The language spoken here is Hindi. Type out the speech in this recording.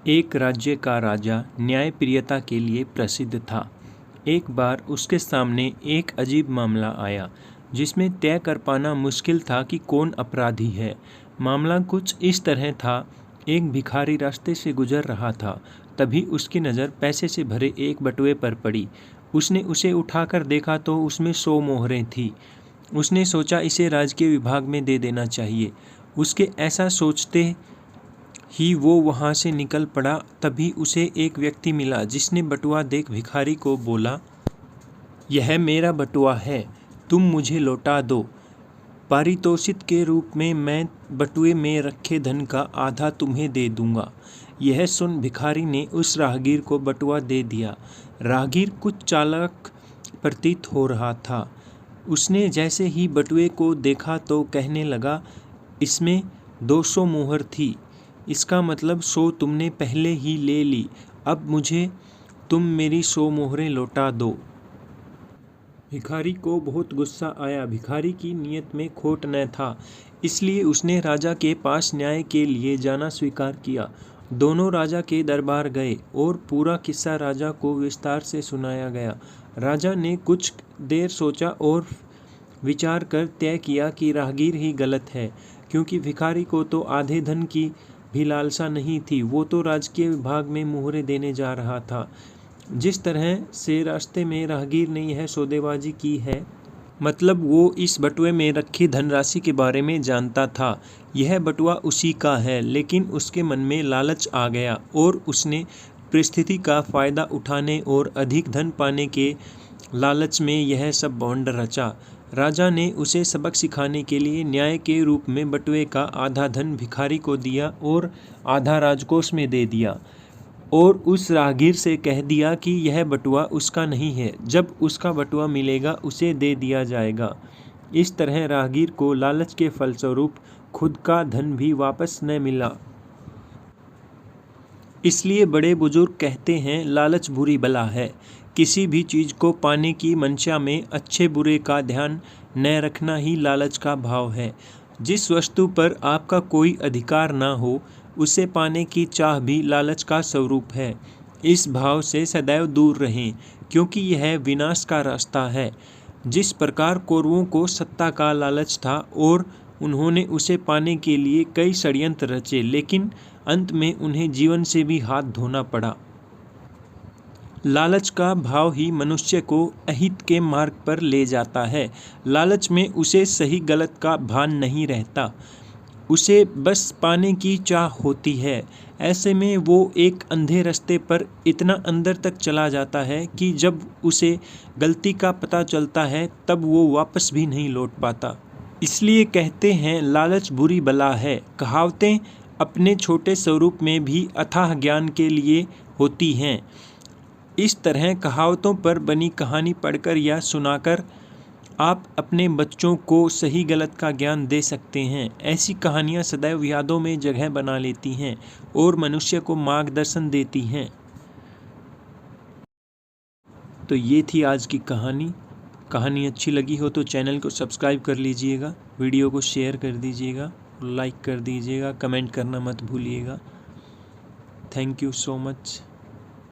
एक राज्य का राजा न्यायप्रियता के लिए प्रसिद्ध था। एक बार उसके सामने एक अजीब मामला आया जिसमें तय कर पाना मुश्किल था कि कौन अपराधी है। मामला कुछ इस तरह था। एक भिखारी रास्ते से गुजर रहा था। तभी उसकी नज़र पैसे से भरे एक बटुए पर पड़ी। उसने उसे उठाकर देखा तो उसमें 100 मोहरें थी। उसने सोचा इसे राजकीय विभाग में दे देना चाहिए। उसके ऐसा सोचते ही वो वहाँ से निकल पड़ा। तभी उसे एक व्यक्ति मिला जिसने बटुआ देख भिखारी को बोला, यह मेरा बटुआ है, तुम मुझे लौटा दो। पारितोषिक के रूप में मैं बटुए में रखे धन का आधा तुम्हें दे दूंगा। यह सुन भिखारी ने उस राहगीर को बटुआ दे दिया। राहगीर कुछ चालाक प्रतीत हो रहा था। उसने जैसे ही बटुए को देखा तो कहने लगा, इसमें 200 मोहर थी। इसका मतलब 100 तुमने पहले ही ले ली। अब मुझे तुम मेरी 100 मोहरें लौटा दो। भिखारी को बहुत गुस्सा आया। भिखारी की नीयत में खोट न था, इसलिए उसने राजा के पास न्याय के लिए जाना स्वीकार किया। दोनों राजा के दरबार गए और पूरा किस्सा राजा को विस्तार से सुनाया गया। राजा ने कुछ देर सोचा और विचार कर तय किया कि राहगीर ही गलत है, क्योंकि भिखारी को तो आधे धन की भी लालसा नहीं थी। वो तो राजकीय विभाग में मोहरें देने जा रहा था। जिस तरह से रास्ते में राहगीर ने यह सौदेबाजी की है, मतलब वो इस बटुए में रखी धनराशि के बारे में जानता था। यह बटुआ उसी का है, लेकिन उसके मन में लालच आ गया और उसने परिस्थिति का फ़ायदा उठाने और अधिक धन पाने के लालच में यह सब भौंड रचा। राजा ने उसे सबक सिखाने के लिए न्याय के रूप में बटुए का आधा धन भिखारी को दिया और आधा राजकोष में दे दिया, और उस राहगीर से कह दिया कि यह बटुआ उसका नहीं है, जब उसका बटुआ मिलेगा उसे दे दिया जाएगा। इस तरह राहगीर को लालच के फलस्वरूप खुद का धन भी वापस न मिला। इसलिए बड़े बुजुर्ग कहते हैं, लालच बुरी बला है। किसी भी चीज़ को पाने की मंशा में अच्छे बुरे का ध्यान न रखना ही लालच का भाव है। जिस वस्तु पर आपका कोई अधिकार ना हो, उसे पाने की चाह भी लालच का स्वरूप है। इस भाव से सदैव दूर रहें, क्योंकि यह विनाश का रास्ता है। जिस प्रकार कौरवों को सत्ता का लालच था और उन्होंने उसे पाने के लिए कई षड्यंत्र रचे, लेकिन अंत में उन्हें जीवन से भी हाथ धोना पड़ा। लालच का भाव ही मनुष्य को अहित के मार्ग पर ले जाता है। लालच में उसे सही गलत का भान नहीं रहता, उसे बस पाने की चाह होती है। ऐसे में वो एक अंधे रास्ते पर इतना अंदर तक चला जाता है कि जब उसे गलती का पता चलता है तब वो वापस भी नहीं लौट पाता। इसलिए कहते हैं, लालच बुरी बला है। कहावतें अपने छोटे स्वरूप में भी अथाह ज्ञान के लिए होती हैं। इस तरह कहावतों पर बनी कहानी पढ़कर या सुनाकर आप अपने बच्चों को सही गलत का ज्ञान दे सकते हैं। ऐसी कहानियाँ सदैव यादों में जगह बना लेती हैं और मनुष्य को मार्गदर्शन देती हैं। तो ये थी आज की कहानी। कहानी अच्छी लगी हो तो चैनल को सब्सक्राइब कर लीजिएगा, वीडियो को शेयर कर दीजिएगा, लाइक कर दीजिएगा, कमेंट करना मत भूलिएगा। Thank you so much.